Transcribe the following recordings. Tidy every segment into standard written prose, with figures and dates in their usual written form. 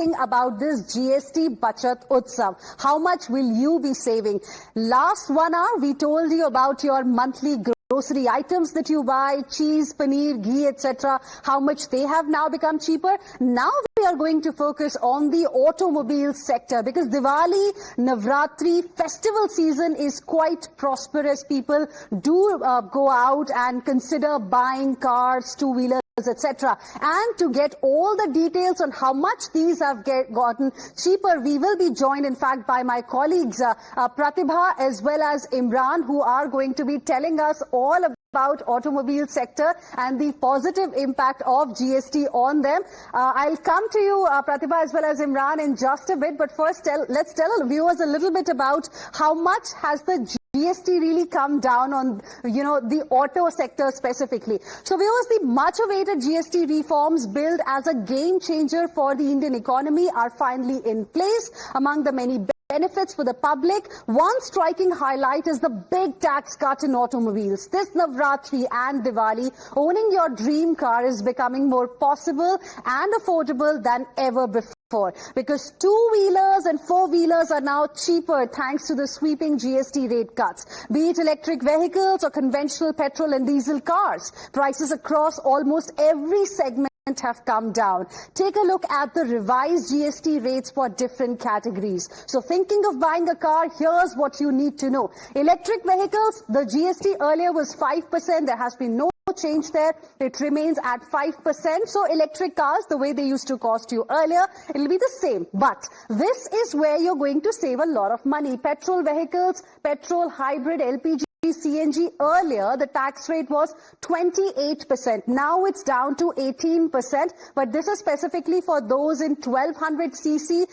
about this GST Bachat Utsav. How much will you be saving? Last 1 hour, we told you about your monthly grocery items that you buy, cheese, paneer, ghee, etc., how much they have now become cheaper. Now we are going to focus on the automobile sector because Diwali, Navratri, festival season is quite prosperous. People do go out and consider buying cars, two-wheelers, etc. And to get all the details on how much these have gotten cheaper, we will be joined in fact by my colleagues Pratibha as well as Imran, who are going to be telling us all about automobile sector and the positive impact of GST on them. I'll come to you, Pratibha, as well as Imran in just a bit, but first let's tell viewers a little bit about how much has the GST really come down on, the auto sector specifically. So viewers, the much awaited GST reforms billed as a game changer for the Indian economy are finally in place. Among the many benefits for the public, one striking highlight is the big tax cut in automobiles. This Navratri and Diwali, owning your dream car is becoming more possible and affordable than ever before, because two-wheelers and four-wheelers are now cheaper thanks to the sweeping GST rate cuts. Be it electric vehicles or conventional petrol and diesel cars, prices across almost every segment have come down. Take a look at the revised GST rates for different categories. So thinking of buying a car, here's what you need to know. Electric vehicles, the GST earlier was 5%. There has been no change there. It remains at 5%. So electric cars, the way they used to cost you earlier, it'll be the same. But this is where you're going to save a lot of money. Petrol vehicles, petrol, hybrid, LPG, CNG, earlier the tax rate was 28%. Now it's down to 18%, but this is specifically for those in 1200cc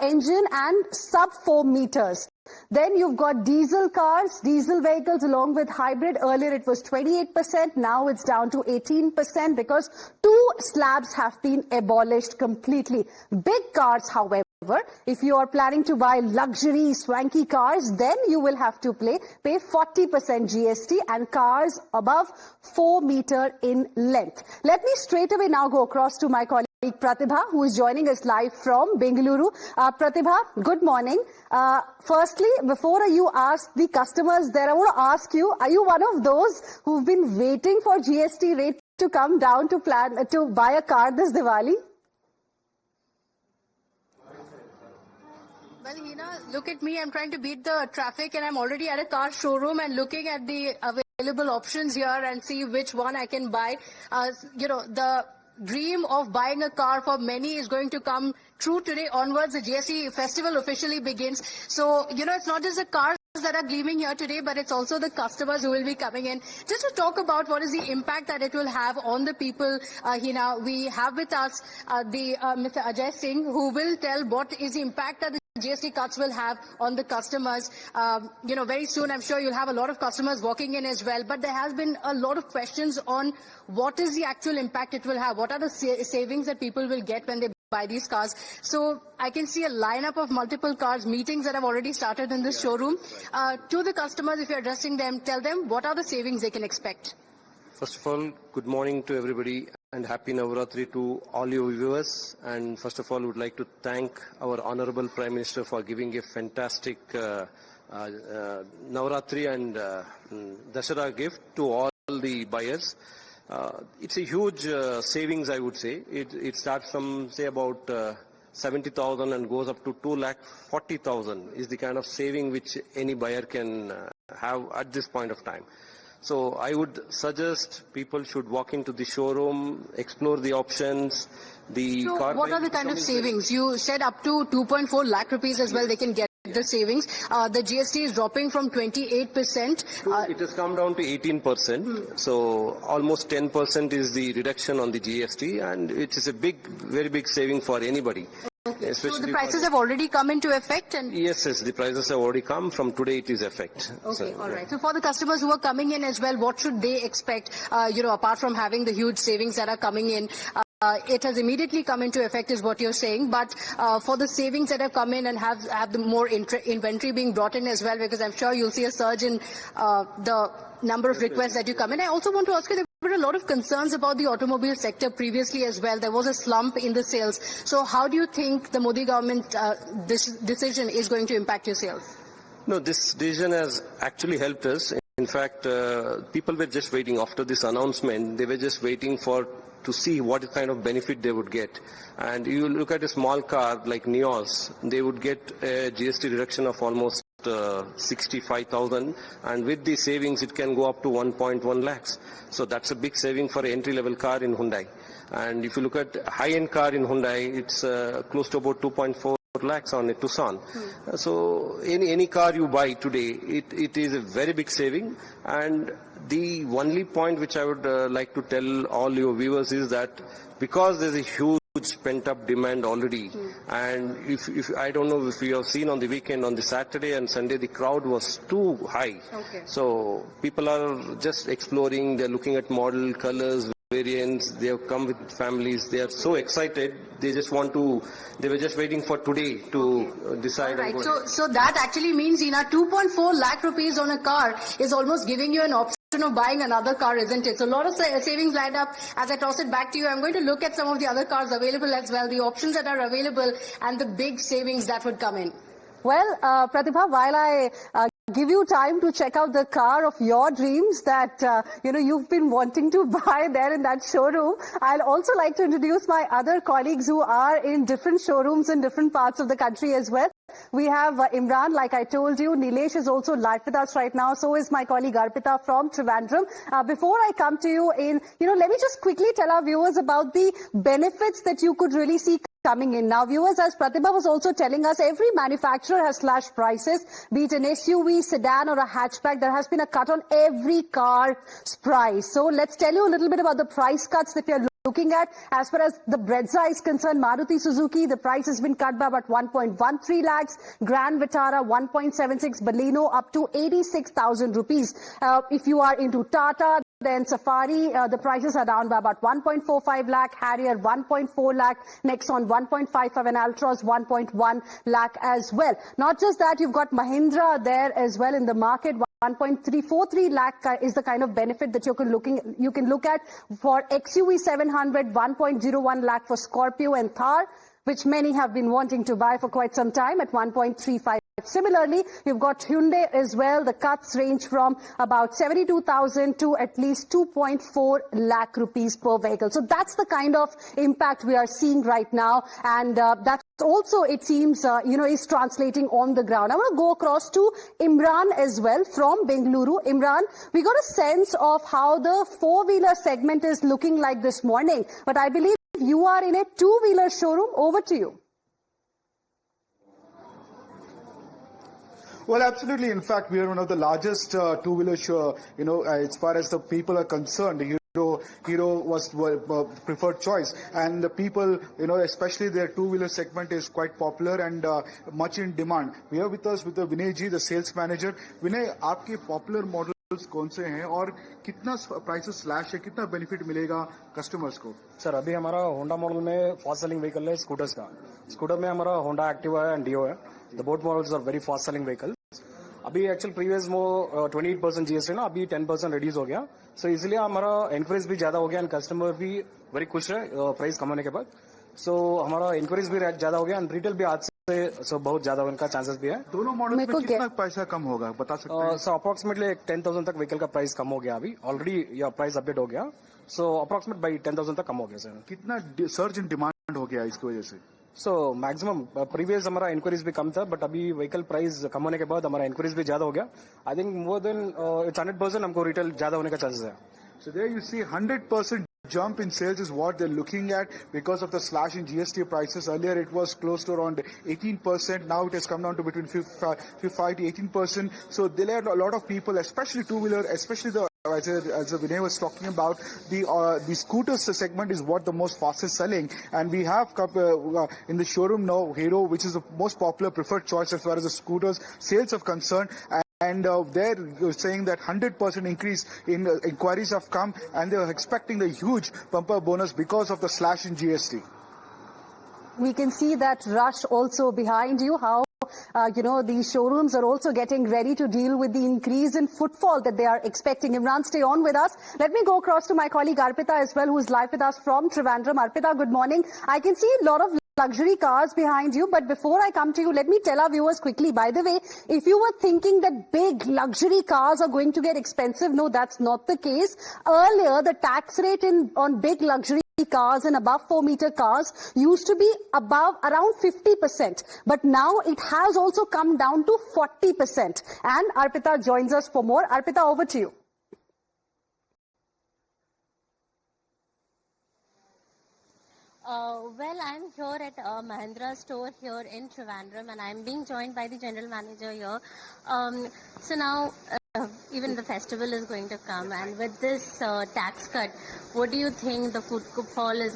engine and sub 4 meters. Then you've got diesel cars, diesel vehicles along with hybrid. Earlier it was 28%. Now it's down to 18% because two slabs have been abolished completely. Big cars, however, if you are planning to buy luxury, swanky cars, then you will have to pay 40% GST, and cars above 4 meters in length. Let me straight away now go across to my colleague Pratibha, who is joining us live from Bengaluru. Pratibha, good morning. Firstly, before you ask the customers there, I want to ask you, are you one of those who've been waiting for GST rate to come down to buy a car this Diwali? Well, Hina, look at me. I'm trying to beat the traffic and I'm already at a car showroom and looking at the available options here and see which one I can buy. The dream of buying a car for many is going to come true today onwards. The GST festival officially begins. So, it's not just the cars that are gleaming here today, but it's also the customers who will be coming in. Just to talk about what is the impact that it will have on the people, Hina, we have with us Mr. Ajay Singh, who will tell what is the impact that the GST cuts will have on the customers. Very soon I'm sure you'll have a lot of customers walking in as well, but there has been a lot of questions on what is the actual impact it will have. What are the savings that people will get when they buy these cars? So I can see a lineup of multiple cars, meetings that have already started in this showroom. To the customers, if you're addressing them, tell them what are the savings they can expect. First of all, good morning to everybody and happy Navratri to all your viewers. And first of all, would like to thank our Honorable Prime Minister for giving a fantastic Navratri and Dashera gift to all the buyers. It's a huge savings, I would say. It starts from, say, about 70,000 and goes up to 2,40,000 is the kind of saving which any buyer can have at this point of time. So I would suggest people should walk into the showroom, explore the options. So what are the kind of savings? You said up to 2.4 lakh rupees as well they can get the savings. The GST is dropping from 28%. It has come down to 18%. So almost 10% is the reduction on the GST, and it is a very big saving for anybody. Okay. So the prices have already come into effect? Yes, the prices have already come. From today it is effect. Okay, all right. So for the customers who are coming in as well, what should they expect, apart from having the huge savings that are coming in? It has immediately come into effect is what you're saying, but for the savings that have come in and have the more inventory being brought in as well, because I'm sure you'll see a surge in the number of requests that you come in. I also want to ask you been a lot of concerns about the automobile sector previously as well. There was a slump in the sales. So how do you think the Modi government this decision is going to impact your sales? No, this decision has actually helped us. In fact, people were just waiting after this announcement. They were just waiting to see what kind of benefit they would get. And you look at a small car like Neos, they would get a GST reduction of almost 65,000, and with the savings it can go up to 1.1 lakhs. So that's a big saving for an entry-level car in Hyundai. And if you look at high-end car in Hyundai, it's close to about 2.4 lakhs on a Tucson. So any car you buy today, it is a very big saving. And the only point which I would like to tell all your viewers is that because there's a huge pent-up demand already, and if I don't know if you have seen on the weekend, on the Saturday and Sunday, the crowd was too high. Okay. So people are just exploring, they're looking at model, colors, variants, they have come with families, they are so excited, they were just waiting for today to decide. All right, so that actually means, 2.4 lakh rupees on a car is almost giving you an option of buying another car, isn't it? So a lot of savings lined up. As I toss it back to you, I'm going to look at some of the other cars available as well, the options that are available and the big savings that would come in. Well, Pratibha, while I give you time to check out the car of your dreams that, you've been wanting to buy there in that showroom, I'd also like to introduce my other colleagues who are in different showrooms in different parts of the country as well. We have Imran, like I told you. Nilesh is also live with us right now. So is my colleague Arpita from Trivandrum. Before I come to you let me just quickly tell our viewers about the benefits that you could really see coming in. Now, viewers, as Pratibha was also telling us, every manufacturer has slashed prices, be it an SUV, sedan or a hatchback. There has been a cut on every car's price. So let's tell you a little bit about the price cuts that we are looking at. As far as the Brezza is concerned, Maruti Suzuki, the price has been cut by about 1.13 lakhs. Grand Vitara, 1.76. Baleno, up to 86,000 rupees. If you are into Tata, then Safari, the prices are down by about 1.45 lakh, Harrier 1.4 lakh, Nexon 1.55 and Altroz 1.1 lakh as well. Not just that, you've got Mahindra there as well in the market. 1.343 lakh is the kind of benefit that you can look at for XUV 700, 1.01 lakh for Scorpio and Thar, which many have been wanting to buy for quite some time at 1.35. Similarly, you've got Hyundai as well. The cuts range from about 72,000 to at least 2.4 lakh rupees per vehicle. So that's the kind of impact we are seeing right now. And that's also, it seems, is translating on the ground. I want to go across to Imran as well from Bengaluru. Imran, we got a sense of how the four-wheeler segment is looking like this morning. But I believe you are in a two-wheeler showroom. Over to you. Well, absolutely. In fact, we are one of the largest two-wheeler show, as far as the people are concerned. Hero was preferred choice, and the people, especially their two-wheeler segment is quite popular and much in demand. We are with us with Vinay ji, the sales manager. Vinay, आपके popular models कौन से हैं और कितना prices slash है, कितना benefit मिलेगा customers को? सर, अभी हमारा होंडा मॉडल में फास्ट सेलिंग व्हीकल है स्कूटर्स का. स्कूटर में हमारा होंडा एक्टिवा है एंड डियो है. The both models are very fast selling vehicle. अभी एक्चुअल प्रीवियस वो 28% जीएसटी ना, अभी 10% रिड्यूस हो गया. सो इसलिए हमारा इंक्वायरीज भी ज्यादा हो गया एंड कस्टमर भी वेरी खुश है प्राइस कम होने के बाद. सो हमारा इंक्वायरीज भी ज्यादा हो गया एंड रिटेल भी आज से बहुत ज्यादा होने का चांसेस भी है. दोनों मॉडल में कितना पैसा कम होगा बता सकते हैं? सो अप्रोक्सीमेटली 10,000 तक व्हीकल का प्राइस कम हो गया. अभी ऑलरेडी प्राइस अपडेट हो गया. सो अप्रोक्सीमेट बाई 10,000 तक कम हो गया सर. कितना सर्ज इन डिमांड हो गया इसकी वजह से? सो मैक्सिमम प्रीवियस हमारा इंक्वायरीज भी कम था, बट अभी व्हीकल प्राइस कम होने के बाद हमारा इंक्वायरीज भी ज्यादा हो गया. I think more than it's 100% हमको रिटेल ज्यादा होने का चांसेस है. So there you see 100% jump in sales is what they're looking at because of the slash in GST prices. Earlier it was close to around 18%. Now it has come down to between 5 to 18%. So there are a lot of people, especially two-wheeler, especially the as Vinay was talking about, the scooters segment is what the most fastest selling, and we have in the showroom now Hero, which is the most popular preferred choice as far as the scooters sales are concerned. And they're saying that 100% increase in inquiries have come, and they're expecting the huge bumper bonus because of the slash in GST. We can see that rush also behind you, how the showrooms are also getting ready to deal with the increase in footfall that they are expecting. Imran, stay on with us. Let me go across to my colleague Arpita as well, who is live with us from Trivandrum. Arpita, good morning. I can see a lot of luxury cars behind you, but before I come to you, let me tell our viewers quickly, by the way, if you were thinking that big luxury cars are going to get expensive, no, that's not the case. Earlier, the tax rate on big luxury cars and above 4-meter cars used to be around 50%, but now it has also come down to 40%. And Arpita joins us for more. Arpita, over to you. Well, I'm here at Mahindra store here in Trivandrum, and I'm being joined by the general manager here. So now, even the festival is going to come, and with this tax cut, what do you think the footfall is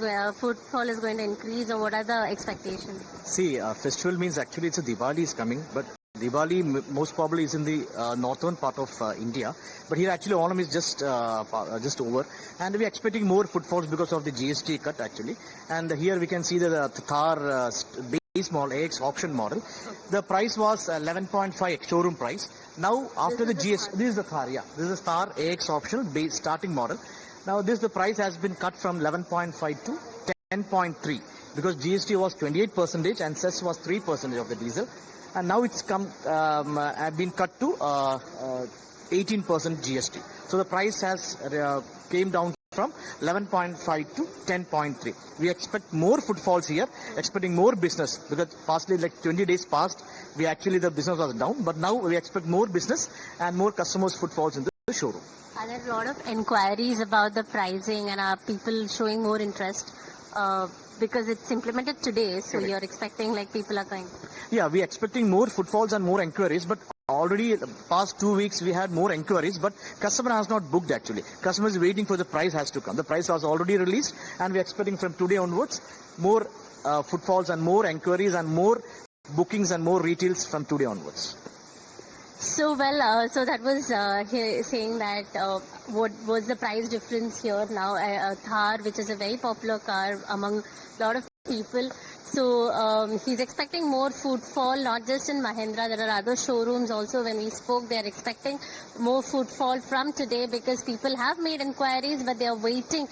going to increase, or what are the expectations? See, festival means actually it's a Diwali is coming, but Diwali most probably is in the northern part of India, but here actually Onam is just over, and we are expecting more footfalls because of the GST cut actually. And here we can see the Thar base model AX option model. The price was 11.5 showroom price. Now after the GST, this is the Thar, yeah, this is Thar AX optional base starting model. Now the price has been cut from 11.5 to 10.3 because GST was 28% and cess was 3% of the diesel. And now it's been cut to 18% GST. So the price has came down from 11.5 to 10.3. We expect more footfalls here, expecting more business because pastly like 20 days past, the business was down, but now we expect more business and more customers footfalls in the showroom. Are there a lot of inquiries about the pricing, and are people showing more interest? Because it's implemented today, so you're expecting like people are going. Yeah, we're expecting more footfalls and more inquiries, but already the past 2 weeks we had more inquiries, but customer has not booked actually. Customer is waiting for the price has to come. The price was already released, and we're expecting from today onwards more footfalls and more inquiries and more bookings and more retails from today onwards. So well, so that was saying that what was the price difference here now? Thar, which is a very popular car among a lot of people. So he's expecting more footfall, not just in Mahindra. There are other showrooms also. When we spoke, they are expecting more footfall from today because people have made inquiries, but they are waiting.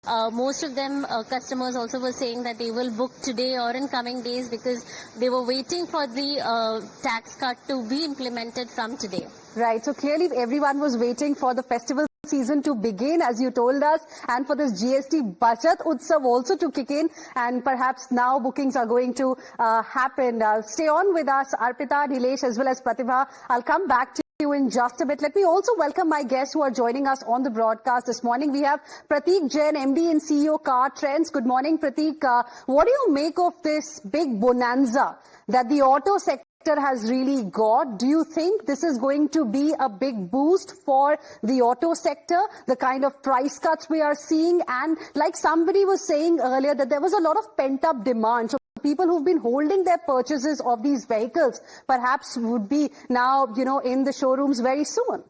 Most of them customers also were saying that they will book today or in coming days because they were waiting for the tax cut to be implemented from today. Right. So clearly everyone was waiting for the festival season to begin, as you told us, and for this GST Bachat Utsav also to kick in, and perhaps now bookings are going to happen. Stay on with us, Arpita, Nilesh, as well as Pratibha. I'll come back to you in just a bit. Let me also welcome my guests who are joining us on the broadcast this morning. We have Prateek Jain, MD and CEO Car Trends. Good morning, Prateek. What do you make of this big bonanza that the auto sector has really got? Do you think this is going to be a big boost for the auto sector, the kind of price cuts we are seeing? And like somebody was saying earlier, that there was a lot of pent-up demand. So people who've been holding their purchases of these vehicles perhaps would be now, in the showrooms very soon.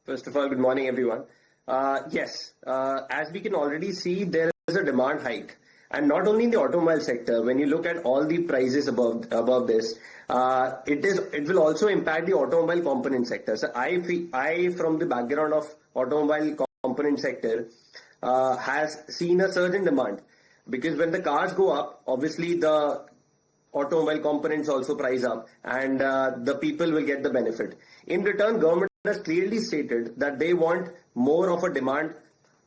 First of all, good morning, everyone. Yes, as we can already see, there is a demand hike. And not only in the automobile sector, when you look at all the prices above this, it will also impact the automobile component sector. So I from the background of automobile component sector, has seen a surge in demand. Because when the cars go up, obviously the automobile components also price up, and the people will get the benefit. In return, government has clearly stated that they want more of a demand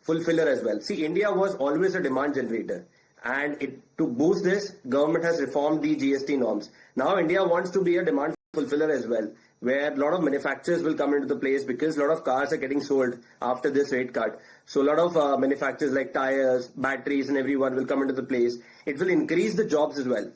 fulfiller as well. See, India was always a demand generator, and to boost this, government has reformed the GST norms. Now India wants to be a demand fulfiller as well, where a lot of manufacturers will come into the place because a lot of cars are getting sold after this rate cut. So a lot of manufacturers like tires, batteries and everyone will come into the place. It will increase the jobs as well.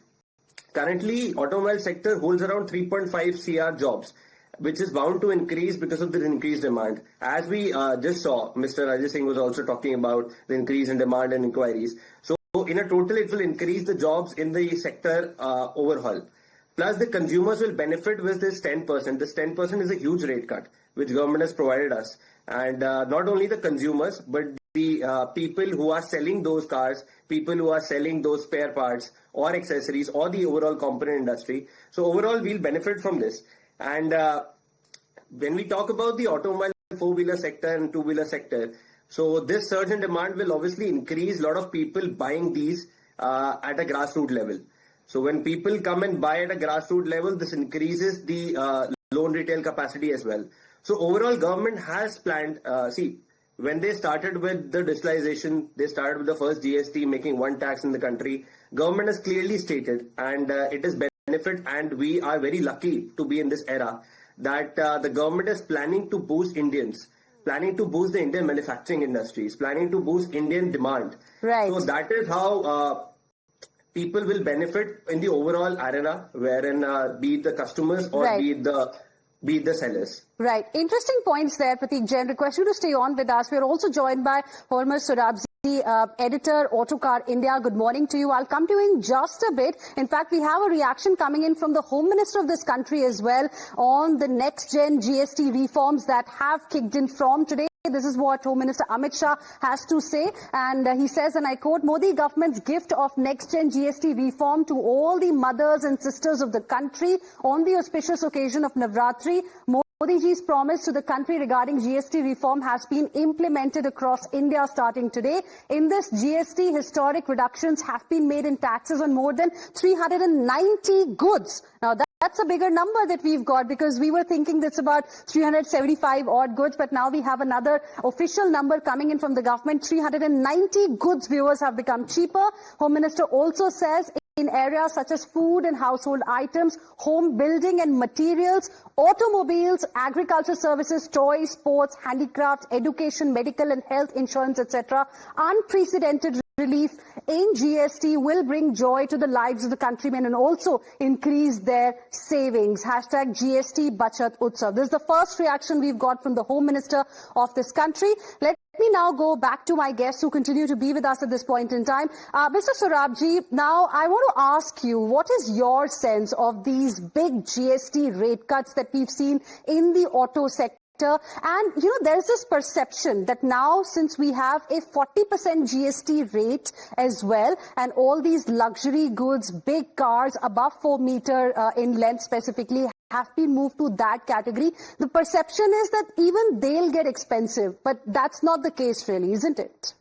Currently, automobile sector holds around 3.5 CR jobs, which is bound to increase because of the increased demand. As we just saw, Mr. Rajat Singh was also talking about the increase in demand and inquiries. So in a total, it will increase the jobs in the sector overhaul. Plus, the consumers will benefit with this 10%. This 10% is a huge rate cut, which government has provided us. And not only the consumers, but the people who are selling those cars, people who are selling those spare parts or accessories or the overall component industry. So overall, we'll benefit from this. And when we talk about the automobile four-wheeler sector and two-wheeler sector, so this surge in demand will obviously increase a lot of people buying these at a grassroots level. So when people come and buy at a grassroots level, this increases the loan retail capacity as well. So overall, government has planned, when they started with the digitalization, they started with the first GST, making one tax in the country. Government has clearly stated, and it is benefit, and we are very lucky to be in this era, that the government is planning to boost Indians, planning to boost the Indian manufacturing industries, planning to boost Indian demand. Right. So that is how people will benefit in the overall arena, wherein be it the customers or Right. be it the sellers. Right. Interesting points there, Prateek Jain. Request you to stay on with us. We're also joined by Hormuz Surabji, editor, Autocar India. Good morning to you. I'll come to you in just a bit. In fact, we have a reaction coming in from the Home Minister of this country as well on the next-gen GST reforms that have kicked in from today. This is what Home Minister Amit Shah has to say, and he says, and I quote, Modi government's gift of next-gen GST reform to all the mothers and sisters of the country on the auspicious occasion of Navratri. Modi ji's promise to the country regarding GST reform has been implemented across India starting today. In this GST, historic reductions have been made in taxes on more than 390 goods. Now, that's a bigger number that we've got, because we were thinking that's about 375 odd goods, but now we have another official number coming in from the government. 390 goods, viewers, have become cheaper. Home Minister also says in areas such as food and household items, home building and materials, automobiles, agriculture services, toys, sports, handicrafts, education, medical and health insurance, etc. Unprecedented relief in GST will bring joy to the lives of the countrymen and also increase their savings. Hashtag GST Bachat Utsav. This is the first reaction we've got from the Home Minister of this country. Let me now go back to my guests who continue to be with us at this point in time. Mr. Surabji, now I want to ask you, what is your sense of these big GST rate cuts that we've seen in the auto sector? And, there's this perception that now, since we have a 40% GST rate as well, and all these luxury goods, big cars above 4 meter in length specifically, have been moved to that category, the perception is that even they'll get expensive. But that's not the case really, isn't it?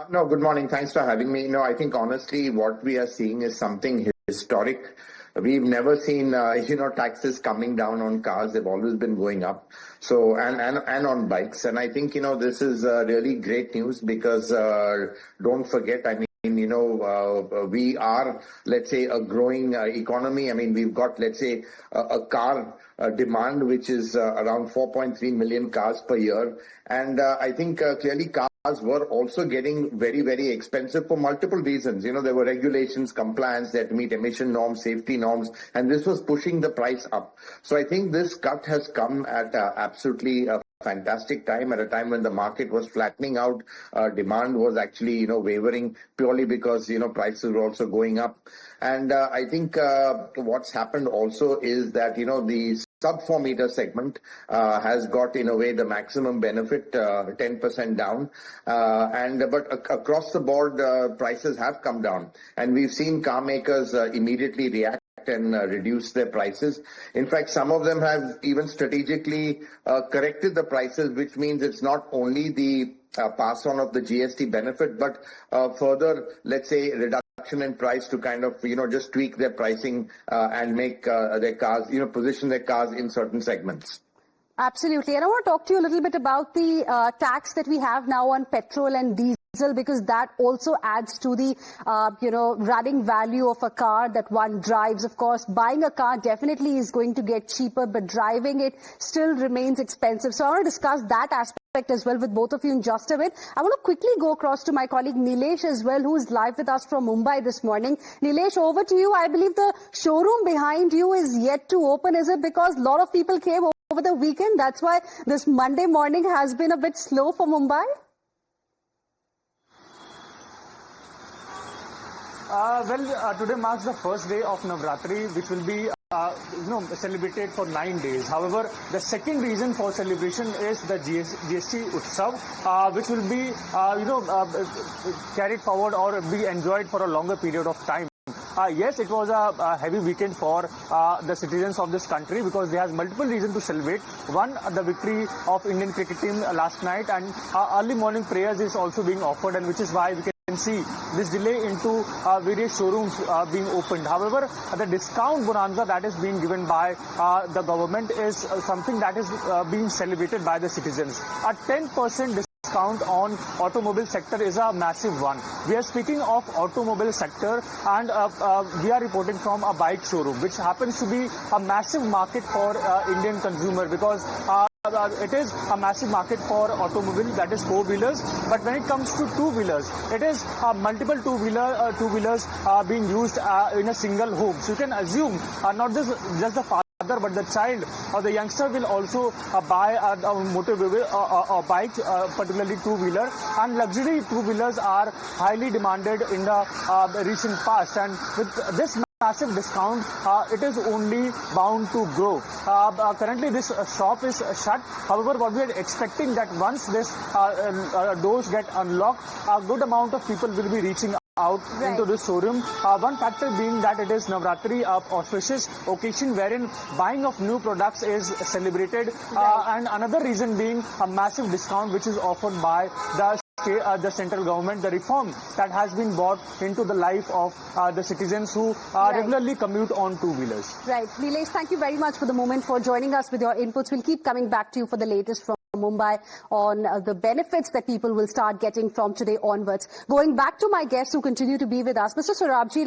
No, good morning. Thanks for having me. No, I think honestly what we are seeing is something historic. We've never seen, taxes coming down on cars. They've always been going up. So, and on bikes. And I think, this is really great news, because don't forget, we are, let's say, a growing economy. I mean, we've got, let's say, a car demand, which is around 4.3 million cars per year. And I think clearly cars were also getting very, very expensive for multiple reasons. There were regulations, compliance, they had to meet emission norms, safety norms, and this was pushing the price up. So I think this cut has come at absolutely a fantastic time, at a time when the market was flattening out. Demand was actually, wavering purely because, prices were also going up. And I think what's happened also is that, the sub-4 meter segment has got, in a way, the maximum benefit, 10% down. But across the board, prices have come down. And we've seen car makers immediately react and reduce their prices. In fact, some of them have even strategically corrected the prices, which means it's not only the pass on of the GST benefit, but further, let's say, reduction in price to kind of, just tweak their pricing and make their cars, position their cars in certain segments. Absolutely. And I want to talk to you a little bit about the tax that we have now on petrol and diesel, because that also adds to the, running value of a car that one drives. Of course, buying a car definitely is going to get cheaper, but driving it still remains expensive. So I want to discuss that aspect as well with both of you in just a bit. I want to quickly go across to my colleague Nilesh as well, who is live with us from Mumbai this morning. Nilesh, over to you. I believe the showroom behind you is yet to open. Is it because a lot of people came over the weekend? That's why this Monday morning has been a bit slow for Mumbai? Today marks the first day of Navratri, which will be celebrated for 9 days. However, the second reason for celebration is the GST Utsav, which will be carried forward or be enjoyed for a longer period of time. Yes, it was a heavy weekend for the citizens of this country because they have multiple reasons to celebrate. One, the victory of Indian cricket team last night, and early morning prayers is also being offered, and which is why we can see this delay into various showrooms being opened. However, the discount bonanza that is being given by the government is something that is being celebrated by the citizens. A 10% discount on automobile sector is a massive one. We are speaking of automobile sector, and we are reporting from a bike showroom, which happens to be a massive market for Indian consumer, because it is a massive market for automobile, that is four-wheelers. But when it comes to two-wheelers, it is multiple two-wheelers being used in a single home. So you can assume not just the father, but the child or the youngster will also buy a bike, particularly two-wheeler. And luxury two-wheelers are highly demanded in the recent past. And with this massive discount, it is only bound to grow. Currently, this shop is shut. However, what we are expecting that once this doors get unlocked, a good amount of people will be reaching out into this showroom. One factor being that it is Navratri, auspicious occasion wherein buying of new products is celebrated, and another reason being a massive discount which is offered by the central government, the reform that has been brought into the life of the citizens who regularly commute on two-wheelers. Right. Nilesh, thank you very much for the moment, for joining us with your inputs. We'll keep coming back to you for the latest from Mumbai on the benefits that people will start getting from today onwards. Going back to my guests who continue to be with us, Mr. Sorabji,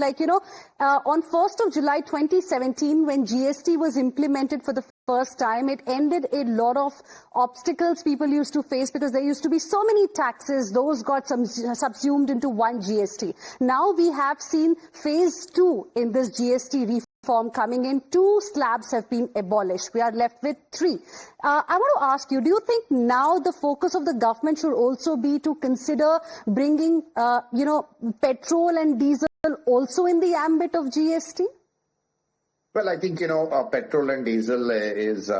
on 1st of July 2017, when GST was implemented for the first time, it ended a lot of obstacles people used to face because there used to be so many taxes. Those got subsumed into one GST. Now we have seen phase 2 in this GST reform coming in. 2 slabs have been abolished. We are left with 3. I want to ask you, do you think now the focus of the government should also be to consider bringing, petrol and diesel also in the ambit of GST? Well, I think, petrol and diesel is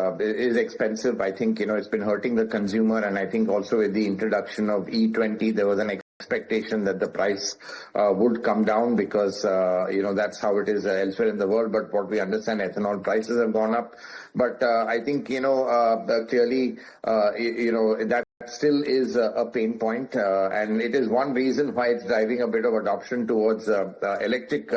expensive. I think, it's been hurting the consumer. And I think also with the introduction of E20, there was an expectation that the price would come down because, that's how it is elsewhere in the world. But what we understand, ethanol prices have gone up. But I think, clearly, that still is a pain point, and it is one reason why it's driving a bit of adoption towards electric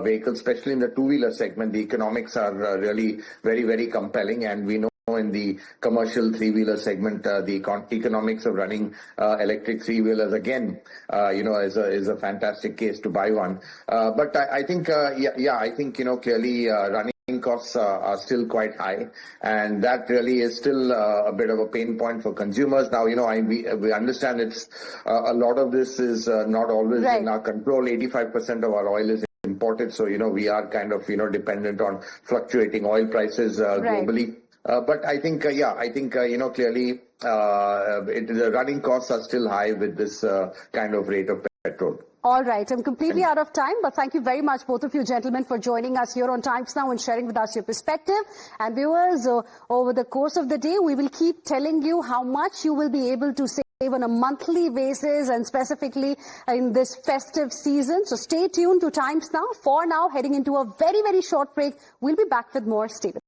vehicles, especially in the two-wheeler segment. The economics are really very, very compelling, and we know in the commercial three-wheeler segment, the economics of running electric three-wheelers again, is a fantastic case to buy one. But I think, I think, clearly running costs are still quite high, and that really is still a bit of a pain point for consumers. Now, we understand it's a lot of this is not always in our control. 85% of our oil is imported, so we are kind of dependent on fluctuating oil prices globally. But I think clearly the running costs are still high with this kind of rate of petrol. All right. I'm completely out of time, but thank you very much, both of you gentlemen, for joining us here on Times Now and sharing with us your perspective. And viewers, over the course of the day, we will keep telling you how much you will be able to save on a monthly basis, and specifically in this festive season. So stay tuned to Times Now. For now, heading into a very, very short break. We'll be back with more. Stay with us.